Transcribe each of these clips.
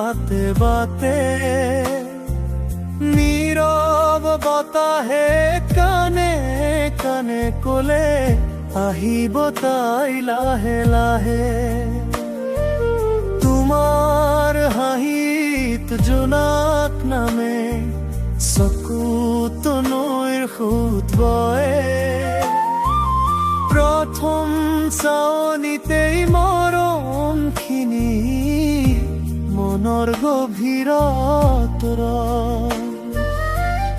বাতে বাতে নীৰৱ বতাহে কানে কানে ক'লে আহিব তাই লাহে লাহে। তোমাৰ হাঁহিত জোনাক নামে চকুত নৈৰ সোঁত বয়। প্ৰথম চাৱনিতেই মৰমখিনি মনৰ গভীৰত ৰয়।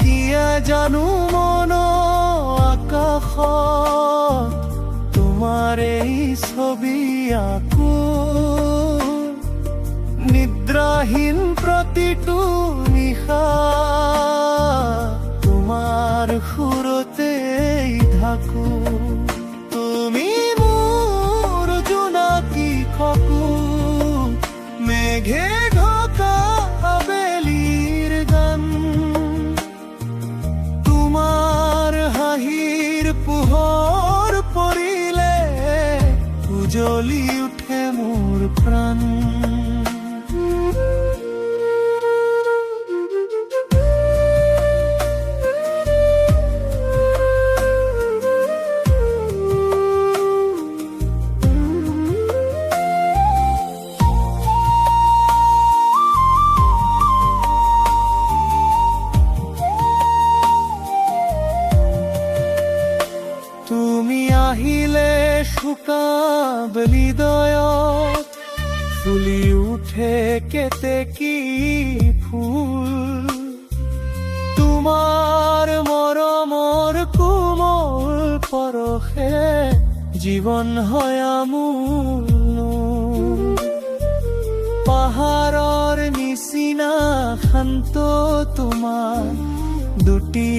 কিয় জানো মনৰ আকাশত তোমাৰ এই ছবি আকো। নিদ্ৰাহীন প্ৰতিটো নিশা তোমাৰ সুৰতেই ঢাকো। তুমি মোৰ জোনাকী সপোন, মেঘে ঢকা আবেলিৰ গান। তোমাৰ হাঁহিৰ পোহৰ পৰিলে উজ্বলি উঠে মোৰ প্ৰাণ। তুমি আহিলে শুকাব হৃদয়ত ফুলি উঠে কেতেকী ফুল। তোমাৰ মৰমৰ কোমল পৰশে জীৱন হয় আমূল। পাহাৰৰ নিচিনা শান্ত তোমাৰ দুটি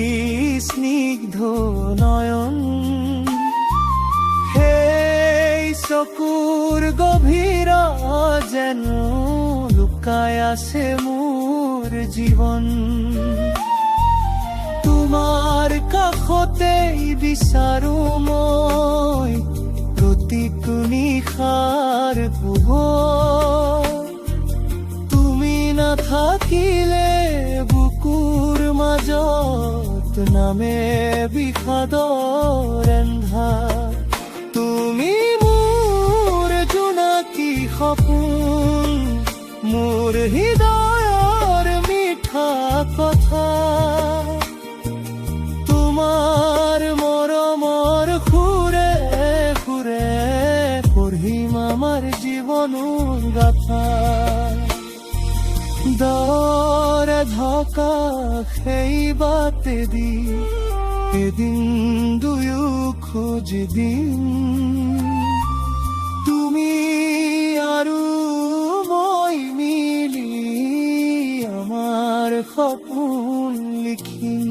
স্নিগ্ধ নয়ন। চকুৰ গভীৰত যেন লুকাই আছে মোৰ জীৱন। তোমাৰ কাষতেই বিচাৰো মই প্ৰতিটো নিশাৰ পোহৰ। তুমি নাথাকিলে বুকুৰ মাজত নামে বিষাদৰ এন্ধাৰ। তুমি মোৰ জোনাকী সপোন, মোৰ হৃদয়ৰ মিঠা কথা। তোমাৰ মৰমৰ সুৰে সুৰে পঢ়িম আমাৰ জীৱনৰ গাথা। দৰে ঢকা সেই বাটেদি এদিন দুয়ো খোজ দিম। তুমি আৰু মই মিলি আমাৰ সপোন লিখিম।